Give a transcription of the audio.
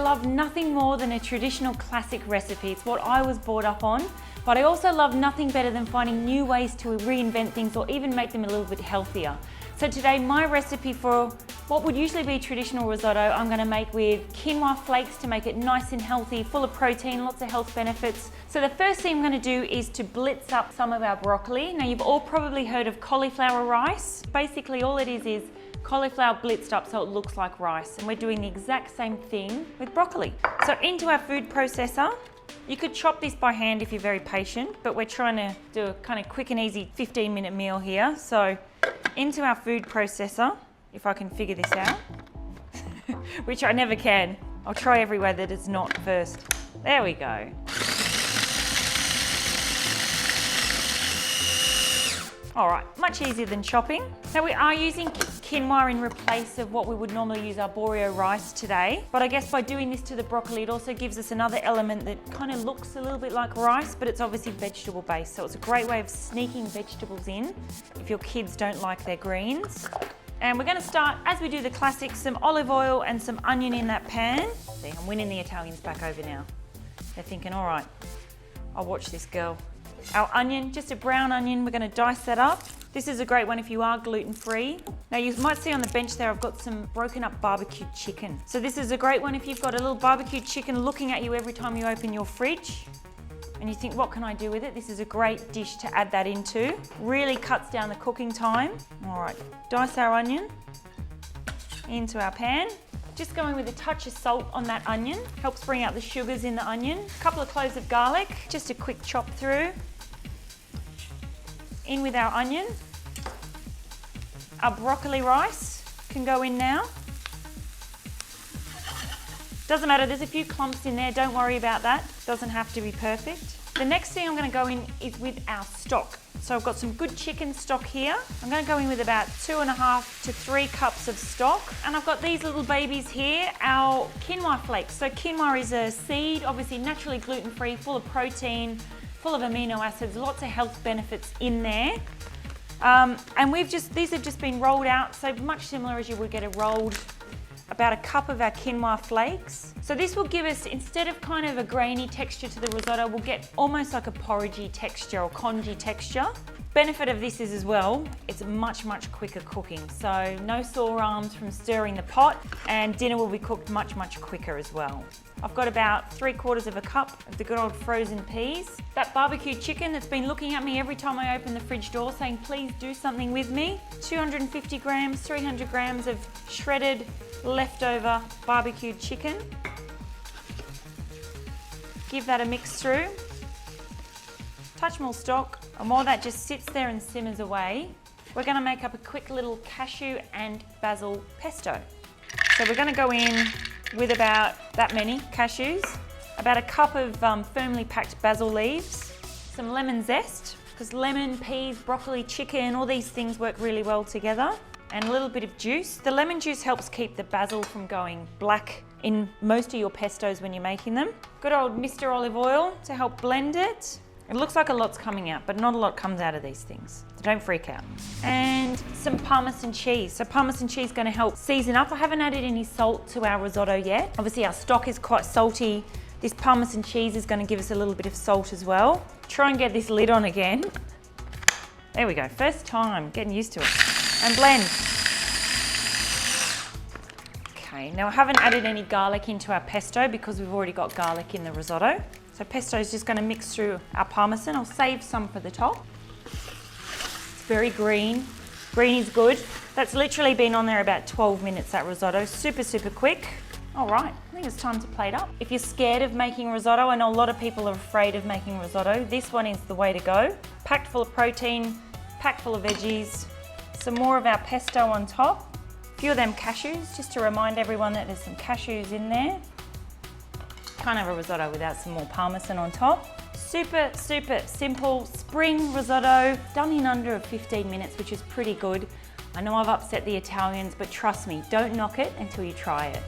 love nothing more than a traditional classic recipe. It's what I was brought up on, but I also love nothing better than finding new ways to reinvent things or even make them a little bit healthier. So today, my recipe for what would usually be traditional risotto, I'm going to make with quinoa flakes to make it nice and healthy, full of protein, lots of health benefits. So the first thing I'm going to do is to blitz up some of our broccoli. Now you've all probably heard of cauliflower rice. Basically all it is cauliflower blitzed up so it looks like rice, and we're doing the exact same thing with broccoli. So into our food processor. You could chop this by hand if you're very patient, but we're trying to do a kind of quick and easy 15-minute meal here. So into our food processor, if I can figure this out, which I never can. I'll try every way that it's not first. There we go. All right, much easier than chopping. Now we are using quinoa in replace of what we would normally use arborio rice today. But I guess by doing this to the broccoli, it also gives us another element that kind of looks a little bit like rice, but it's obviously vegetable based. So it's a great way of sneaking vegetables in if your kids don't like their greens. And we're gonna start, as we do the classics, some olive oil and some onion in that pan. See, I'm winning the Italians back over now. They're thinking, all right, I'll watch this girl. Our onion, just a brown onion, we're gonna dice that up. This is a great one if you are gluten-free. Now you might see on the bench there, I've got some broken up barbecued chicken. So this is a great one if you've got a little barbecued chicken looking at you every time you open your fridge and you think, what can I do with it? This is a great dish to add that into. Really cuts down the cooking time. All right, dice our onion into our pan. Just going with a touch of salt on that onion. Helps bring out the sugars in the onion. A couple of cloves of garlic, just a quick chop through. In with our onion. Our broccoli rice can go in now. Doesn't matter, there's a few clumps in there, don't worry about that. Doesn't have to be perfect. The next thing I'm gonna go in is with our stock. So I've got some good chicken stock here. I'm gonna go in with about 2.5 to 3 cups of stock. And I've got these little babies here, our quinoa flakes. So quinoa is a seed, obviously naturally gluten-free, full of protein, full of amino acids, lots of health benefits in there. And these have just been rolled out, so much similar as you would get a rolled, about a cup of our quinoa flakes. So this will give us, instead of kind of a grainy texture to the risotto, we'll get almost like a porridgey texture or congee texture. Benefit of this is as well, it's much, much quicker cooking. So no sore arms from stirring the pot, and dinner will be cooked much, much quicker as well. I've got about 3/4 of a cup of the good old frozen peas. That barbecued chicken that's been looking at me every time I open the fridge door saying, please do something with me. 250 grams, 300 grams of shredded leftover barbecued chicken. Give that a mix through. Touch more stock, and while that just sits there and simmers away, we're gonna make up a quick little cashew and basil pesto. So we're gonna go in with about that many cashews, about a cup of firmly packed basil leaves, some lemon zest, because lemon, peas, broccoli, chicken, all these things work really well together, and a little bit of juice. The lemon juice helps keep the basil from going black in most of your pestos when you're making them. Good old Mr. Olive Oil to help blend it. It looks like a lot's coming out, but not a lot comes out of these things, so don't freak out. And some Parmesan cheese. So Parmesan cheese is gonna help season up. I haven't added any salt to our risotto yet. Obviously our stock is quite salty. This Parmesan cheese is gonna give us a little bit of salt as well. Try and get this lid on again. There we go, first time, getting used to it. And blend. Okay, now I haven't added any garlic into our pesto because we've already got garlic in the risotto. So pesto is just going to mix through our Parmesan. I'll save some for the top. It's very green. Green is good. That's literally been on there about 12 minutes, that risotto. Super, super quick. All right, I think it's time to plate up. If you're scared of making risotto, I know a lot of people are afraid of making risotto. This one is the way to go. Packed full of protein, packed full of veggies. Some more of our pesto on top. A few of them cashews, just to remind everyone that there's some cashews in there. Can't have a risotto without some more Parmesan on top. Super, super simple spring risotto, done in under 15 minutes, which is pretty good. I know I've upset the Italians, but trust me, don't knock it until you try it.